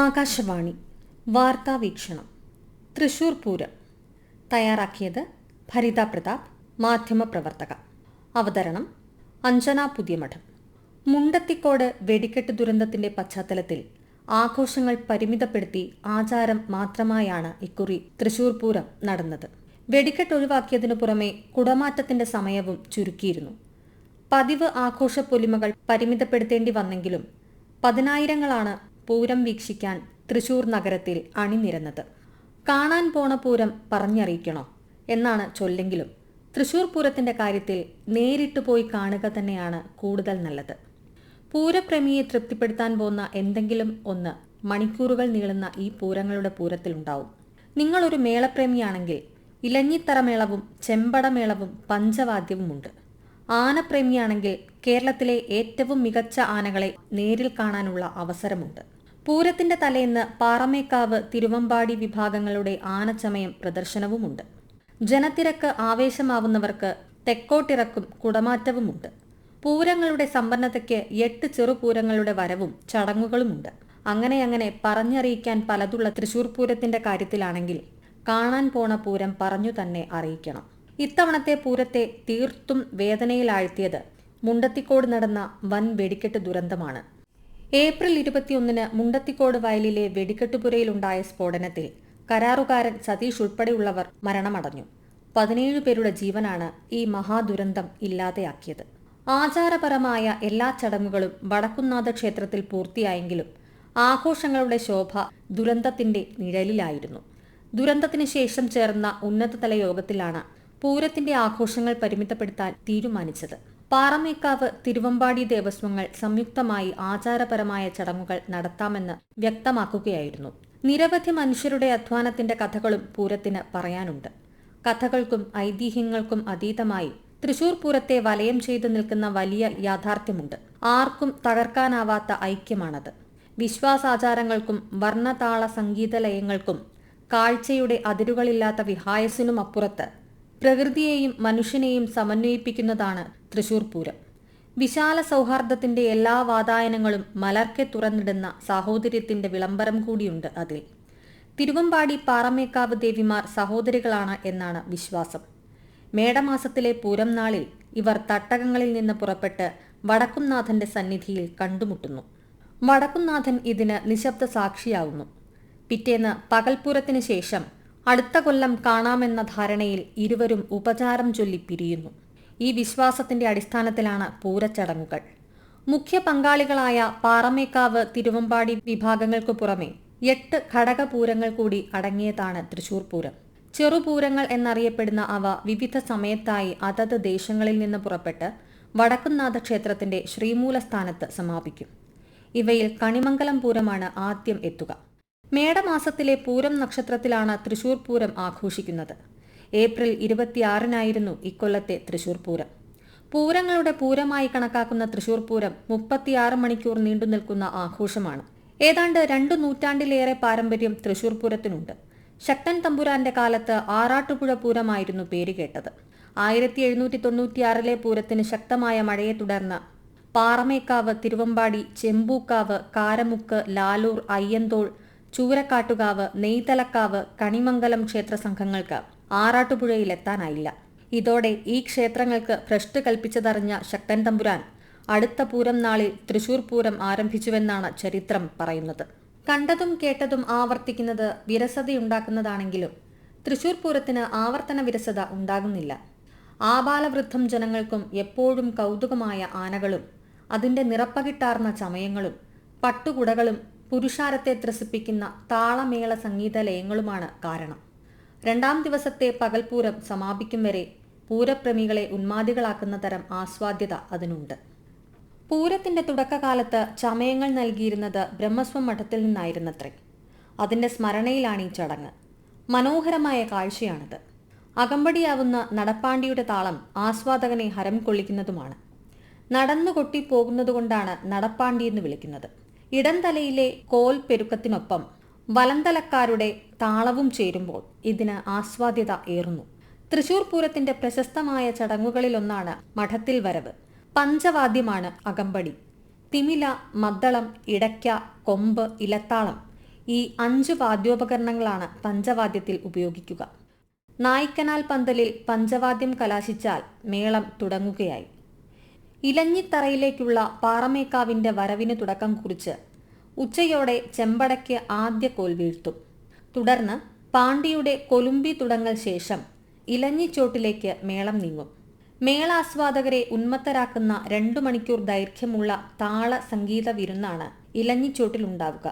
ആകാശവാണി വാർത്താ വീക്ഷണം. തൃശൂർ പൂരം തയ്യാറാക്കിയത് ഭരിത പ്രതാപ്, മാധ്യമപ്രവർത്തക. അവതരണം അഞ്ജന പുതിയമഠം. മുണ്ടത്തിക്കോട് വെടിക്കെട്ട് ദുരന്തത്തിന്റെ പശ്ചാത്തലത്തിൽ ആഘോഷങ്ങൾ പരിമിതപ്പെടുത്തി ആചാരം മാത്രമായാണ് ഇക്കുറി തൃശൂർ പൂരം നടന്നത്. വെടിക്കെട്ട് ഒഴിവാക്കിയതിനു പുറമെ കുടമാറ്റത്തിന്റെ സമയവും ചുരുക്കിയിരുന്നു. പതിവ് ആഘോഷ പൊലിമകൾ പരിമിതപ്പെടുത്തേണ്ടി വന്നെങ്കിലും പതിനായിരങ്ങളാണ് പൂരം വീക്ഷിക്കാൻ തൃശൂർ നഗരത്തിൽ അണിനിരന്നത്. കാണാൻ പോണ പൂരം പറഞ്ഞറിയിക്കണോ എന്നാണ് ചൊല്ലെങ്കിലും തൃശൂർ പൂരത്തിന്റെ കാര്യത്തിൽ നേരിട്ട് പോയി കാണുക തന്നെയാണ് കൂടുതൽ നല്ലത്. പൂരപ്രേമിയെ തൃപ്തിപ്പെടുത്താൻ പോകുന്ന എന്തെങ്കിലും ഒന്ന് മണിക്കൂറുകൾ നീളുന്ന ഈ പൂരങ്ങളുടെ പൂരത്തിലുണ്ടാവും. നിങ്ങളൊരു മേളപ്രേമിയാണെങ്കിൽ ഇലഞ്ഞിത്തറമേളവും ചെമ്പടമേളവും പഞ്ചവാദ്യവുമുണ്ട്. ആനപ്രേമിയാണെങ്കിൽ കേരളത്തിലെ ഏറ്റവും മികച്ച ആനകളെ നേരിൽ കാണാനുള്ള അവസരമുണ്ട്. പൂരത്തിന്റെ തലേന്ന് പാറമേക്കാവ്, തിരുവമ്പാടി വിഭാഗങ്ങളുടെ ആനച്ചമയം പ്രദർശനവുമുണ്ട്. ജനത്തിരക്ക് ആവേശമാവുന്നവർക്ക് തെക്കോട്ടിറക്കും കുടമാറ്റവുമുണ്ട്. പൂരങ്ങളുടെ സമ്പന്നതയ്ക്ക് 8 ചെറുപൂരങ്ങളുടെ വരവും ചടങ്ങുകളുമുണ്ട്. അങ്ങനെ പറഞ്ഞറിയിക്കാൻ പലതുള്ള തൃശൂർ പൂരത്തിന്റെ കാര്യത്തിലാണെങ്കിൽ കാണാൻ പോണ പൂരം പറഞ്ഞു തന്നെ അറിയിക്കണം. ഇത്തവണത്തെ പൂരത്തെ തീർത്തും വേദനയിലാഴ്ത്തിയത് മുണ്ടത്തിക്കോട് നടന്ന വൻ വെടിക്കെട്ട് ദുരന്തമാണ്. ഏപ്രിൽ 21 മുണ്ടത്തിക്കോട് വയലിലെ വെടിക്കെട്ടുപുരയിലുണ്ടായ സ്ഫോടനത്തിൽ കരാറുകാരൻ സതീഷ് ഉൾപ്പെടെയുള്ളവർ മരണമടഞ്ഞു. 17 പേരുടെ ജീവനാണ് ഈ മഹാദുരന്തം ഇല്ലാതെയാക്കിയത്. ആചാരപരമായ എല്ലാ ചടങ്ങുകളും വടക്കുംനാഥ ക്ഷേത്രത്തിൽ പൂർത്തിയായെങ്കിലും ആഘോഷങ്ങളുടെ ശോഭ ദുരന്തത്തിന്റെ നിഴലിലായിരുന്നു. ദുരന്തത്തിന് ശേഷം ചേർന്ന ഉന്നതതല യോഗത്തിലാണ് പൂരത്തിന്റെ ആഘോഷങ്ങൾ പരിമിതപ്പെടുത്താൻ തീരുമാനിച്ചത്. പാറമേക്കാവ്, തിരുവമ്പാടി ദേവസ്വങ്ങൾ സംയുക്തമായി ആചാരപരമായ ചടങ്ങുകൾ നടത്താമെന്ന് വ്യക്തമാക്കുകയായിരുന്നു. നിരവധി മനുഷ്യരുടെ അധ്വാനത്തിന്റെ കഥകളും പൂരത്തിന് പറയാനുണ്ട്. കഥകൾക്കും ഐതിഹ്യങ്ങൾക്കും അതീതമായി തൃശൂർ പൂരത്തെ വലയം ചെയ്തു നിൽക്കുന്ന വലിയ യാഥാർത്ഥ്യമുണ്ട്. ആർക്കും തകർക്കാനാവാത്ത ഐക്യമാണത്. വിശ്വാസാചാരങ്ങൾക്കും വർണ്ണതാള സംഗീതലയങ്ങൾക്കും കാഴ്ചയുടെ അതിരുകളില്ലാത്ത വിഹായസിനും അപ്പുറത്ത് പ്രകൃതിയെയും മനുഷ്യനെയും സമന്വയിപ്പിക്കുന്നതാണ് തൃശൂർ പൂരം. വിശാല സൗഹാർദ്ദത്തിന്റെ എല്ലാ വാതായനങ്ങളും മലർക്കെ തുറന്നിടുന്ന സാഹോദര്യത്തിന്റെ വിളംബരം കൂടിയുണ്ട് അതിൽ. തിരുവമ്പാടി, പാറമേക്കാവ് ദേവിമാർ സഹോദരികളാണ് എന്നാണ് വിശ്വാസം. മേടമാസത്തിലെ പൂരം നാളിൽ ഇവർ തട്ടകങ്ങളിൽ നിന്ന് പുറപ്പെട്ട് വടക്കുംനാഥന്റെ സന്നിധിയിൽ കണ്ടുമുട്ടുന്നു. വടക്കുംനാഥൻ ഇതിന് നിശബ്ദ സാക്ഷിയാവുന്നു. പിറ്റേന്ന് പകൽപ്പൂരത്തിന് ശേഷം അടുത്ത കൊല്ലം കാണാമെന്ന ധാരണയിൽ ഇരുവരും ഉപചാരം ചൊല്ലി പിരിയുന്നു. ഈ വിശ്വാസത്തിന്റെ അടിസ്ഥാനത്തിലാണ് പൂരച്ചടങ്ങുകൾ. മുഖ്യ പങ്കാളികളായ പാറമേക്കാവ്, തിരുവമ്പാടി വിഭാഗങ്ങൾക്കു പുറമെ 8 ഘടകപൂരങ്ങൾ കൂടി അടങ്ങിയതാണ് തൃശൂർ പൂരം. ചെറുപൂരങ്ങൾ എന്നറിയപ്പെടുന്ന അവ വിവിധ സമയത്തായി അതത് ദേശങ്ങളിൽ നിന്ന് പുറപ്പെട്ട് വടക്കുംനാഥ ക്ഷേത്രത്തിന്റെ ശ്രീമൂലസ്ഥാനത്ത് സമാപിക്കും. ഇവയിൽ കണിമംഗലം പൂരമാണ് ആദ്യം എത്തുക. മേടമാസത്തിലെ പൂരം നക്ഷത്രത്തിലാണ് തൃശൂർ പൂരം ആഘോഷിക്കുന്നത്. ഏപ്രിൽ 26 ഇക്കൊല്ലത്തെ തൃശൂർ പൂരം. പൂരങ്ങളുടെ പൂരമായി കണക്കാക്കുന്ന തൃശൂർ പൂരം 36 മണിക്കൂർ നീണ്ടു നിൽക്കുന്ന ആഘോഷമാണ്. ഏതാണ്ട് 2 നൂറ്റാണ്ടിലേറെ പാരമ്പര്യം തൃശൂർ പൂരത്തിനുണ്ട്. ശക്തൻ തമ്പുരാന്റെ കാലത്ത് ആറാട്ടുപുഴ പൂരമായിരുന്നു പേരുകേട്ടത്. 1796 പൂരത്തിന് ശക്തമായ മഴയെ തുടർന്ന് പാറമേക്കാവ്, തിരുവമ്പാടി, ചെമ്പൂക്കാവ്, കാരമുക്ക്, ലാലൂർ, അയ്യന്തോൾ, ചൂരക്കാട്ടുകാവ്, നെയ്തലക്കാവ്, കണിമംഗലം ക്ഷേത്ര സംഘങ്ങൾക്ക് ആറാട്ടുപുഴയിലെത്താനായില്ല. ഇതോടെ ഈ ക്ഷേത്രങ്ങൾക്ക് ഭ്രഷ്ട് കൽപ്പിച്ചതറിഞ്ഞ ശക്തൻ തമ്പുരാൻ അടുത്ത പൂരം നാളിൽ തൃശൂർ പൂരം ആരംഭിച്ചുവെന്നാണ് ചരിത്രം പറയുന്നത്. കണ്ടതും കേട്ടതും ആവർത്തിക്കുന്നത് വിരസതയുണ്ടാക്കുന്നതാണെങ്കിലും തൃശൂർ പൂരത്തിന് ആവർത്തന വിരസത ഉണ്ടാകുന്നില്ല. ആബാലവൃദ്ധം ജനങ്ങൾക്കും എപ്പോഴും കൗതുകമായ ആനകളും അതിന്റെ നിറപ്പകിട്ടാർന്ന ചമയങ്ങളും പട്ടുകുടകളും പുരുഷാരത്തെ ത്രസിപ്പിക്കുന്ന താളമേള സംഗീതലയങ്ങളുമാണ് കാരണം. 2ാം ദിവസത്തെ പകൽപൂരം സമാപിക്കും വരെ പൂരപ്രേമികളെ ഉന്മാദികളാക്കുന്ന തരം ആസ്വാദ്യത അതിനുണ്ട്. പൂരത്തിന്റെ തുടക്കകാലത്ത് ചമയങ്ങൾ നൽകിയിരുന്നത് ബ്രഹ്മസ്വം മഠത്തിൽ നിന്നായിരുന്നത്രേ. അതിന്റെ സ്മരണയിലാണ് ഈ ചടങ്ങ്. മനോഹരമായ കാഴ്ചയാണത്. അകമ്പടിയാവുന്ന നടപ്പാണ്ടിയുടെ താളം ആസ്വാദകനെ ഹരം കൊള്ളിക്കുന്നതുമാണ്. നടന്നുകൊട്ടി പോകുന്നതുകൊണ്ടാണ് നടപ്പാണ്ടിയെന്ന് വിളിക്കുന്നത്. ഇടംതലയിലെ കോൽ പെരുക്കത്തിനൊപ്പം വലന്തലക്കാരുടെ താളവും ചേരുമ്പോൾ ഇതിന് ആസ്വാദ്യത ഏറുന്നു. തൃശൂർ പൂരത്തിന്റെ പ്രശസ്തമായ ചടങ്ങുകളിലൊന്നാണ് മഠത്തിൽ വരവ്. പഞ്ചവാദ്യമാണ് അകമ്പടി. തിമില, മദ്ദളം, ഇടയ്ക്ക, കൊമ്പ്, ഇലത്താളം ഈ 5 വാദ്യോപകരണങ്ങളാണ് പഞ്ചവാദ്യത്തിൽ ഉപയോഗിക്കുക. നായ്ക്കനാൽ പന്തലിൽ പഞ്ചവാദ്യം കലാശിച്ചാൽ മേളം തുടങ്ങുകയായി. ഇലഞ്ഞിത്തറയിലേക്കുള്ള പാറമേക്കാവിൻ്റെ വരവിന് തുടക്കം കുറിച്ച് ഉച്ചയോടെ ചെമ്പടയ്ക്ക് ആദ്യ കോൽ വീഴ്ത്തും. തുടർന്ന് പാണ്ടിയുടെ കൊലുമ്പി തുടങ്ങൽ ശേഷം ഇലഞ്ഞിച്ചോട്ടിലേക്ക് മേളം നീങ്ങും. മേളാസ്വാദകരെ ഉന്മത്തരാക്കുന്ന 2 മണിക്കൂർ ദൈർഘ്യമുള്ള താള സംഗീത വിരുന്നാണ് ഇലഞ്ഞിച്ചോട്ടിലുണ്ടാവുക.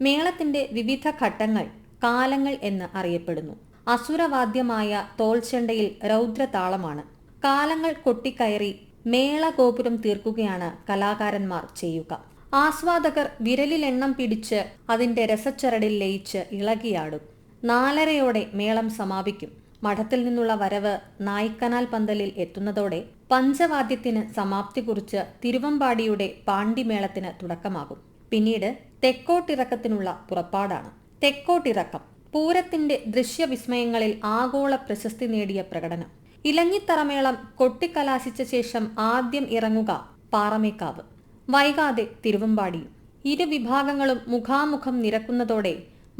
മേളത്തിന്റെ വിവിധ ഘട്ടങ്ങൾ കാലങ്ങൾ എന്ന് അറിയപ്പെടുന്നു. അസുരവാദ്യമായ തോൾച്ചെണ്ടയിൽ രൗദ്രതാളമാണ്. കാലങ്ങൾ കൊട്ടിക്കയറി മേളഗോപുരം തീർക്കുകയാണ് കലാകാരന്മാർ ചെയ്യുക. ആസ്വാദകർ വിരലിലെണ്ണം പിടിച്ച് അതിന്റെ രസച്ചരടിൽ ലയിച്ച് ഇളകിയാടും. 4:30 മേളം സമാപിക്കും. മഠത്തിൽ നിന്നുള്ള വരവ് നായ്ക്കനാൽ പന്തലിൽ എത്തുന്നതോടെ പഞ്ചവാദ്യത്തിന് സമാപ്തി കുറിച്ച് തിരുവമ്പാടിയുടെ പാണ്ടിമേളത്തിന് തുടക്കമാകും. പിന്നീട് തെക്കോട്ടിറക്കത്തിനുള്ള പുറപ്പാടാണ്. തെക്കോട്ടിറക്കം പൂരത്തിന്റെ ദൃശ്യവിസ്മയങ്ങളിൽ ആഗോള പ്രശസ്തി നേടിയ പ്രകടനം. ഇലഞ്ഞിത്തറമേളം കൊട്ടിക്കലാശിച്ച ശേഷം ആദ്യം ഇറങ്ങുക പാറമേക്കാവ്, വൈകാതെ തിരുവമ്പാടിയും. ഇരുവിഭാഗങ്ങളും മുഖാമുഖം നിരക്കുന്നതോടെ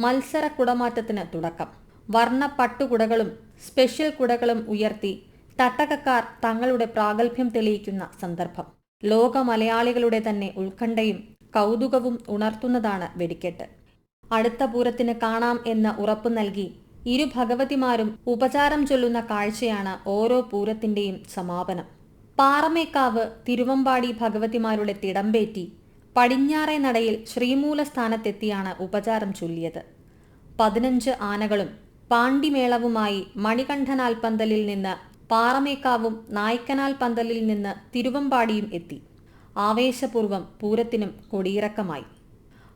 മത്സര കുടമാറ്റത്തിന് തുടക്കം. വർണ്ണ പട്ടുകുടകളും സ്പെഷ്യൽ കുടകളും ഉയർത്തി തട്ടകക്കാർ തങ്ങളുടെ പ്രാഗൽഭ്യം തെളിയിക്കുന്ന സന്ദർഭം. ലോക മലയാളികളുടെ തന്നെ ഉത്കണ്ഠയും കൗതുകവും ഉണർത്തുന്നതാണ് വെടിക്കെട്ട്. അടുത്ത പൂരത്തിന് കാണാം എന്ന ഉറപ്പ് നൽകി ഇരു ഭഗവതിമാരും ഉപചാരം ചൊല്ലുന്ന കാഴ്ചയാണ് ഓരോ പൂരത്തിന്റെയും സമാപനം. പാറമേക്കാവ് തിരുവമ്പാടി ഭഗവതിമാരുടെ തിടമ്പേറ്റി പടിഞ്ഞാറേ നടയിൽ ശ്രീമൂലസ്ഥാനത്തെത്തിയാണ് ഉപചാരം ചൊല്ലിയത്. 15 ആനകളും പാണ്ടിമേളവുമായി മണികണ്ഠനാൽ പന്തലിൽ നിന്ന് പാറമേക്കാവും നായ്ക്കനാൽ പന്തലിൽ നിന്ന് തിരുവമ്പാടിയും എത്തി. ആവേശപൂർവം പൂരത്തിനും കൊടിയിറക്കമായി.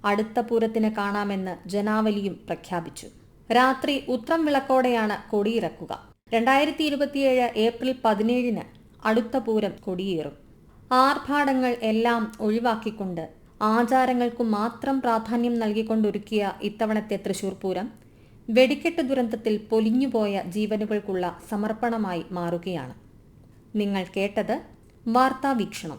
അടുത്ത പൂരത്തിന് കാണാമെന്ന് ജനാവലിയും പ്രഖ്യാപിച്ചു. രാത്രി ഉത്രം വിളക്കോടെയാണ് കൊടിയിറക്കുക. 2027 ഏപ്രിൽ 17 അടുത്ത പൂരം കൊടിയേറും. ആർഭാടങ്ങൾ എല്ലാം ഒഴിവാക്കിക്കൊണ്ട് ആചാരങ്ങൾക്കു മാത്രം പ്രാധാന്യം നൽകിക്കൊണ്ടൊരുക്കിയ ഇത്തവണത്തെ തൃശൂർ പൂരം വെടിക്കെട്ട് ദുരന്തത്തിൽ പൊലിഞ്ഞുപോയ ജീവനുകൾക്കുള്ള സമർപ്പണമായി മാറുകയാണ്. നിങ്ങൾ കേട്ടത് വാർത്താവീക്ഷണം.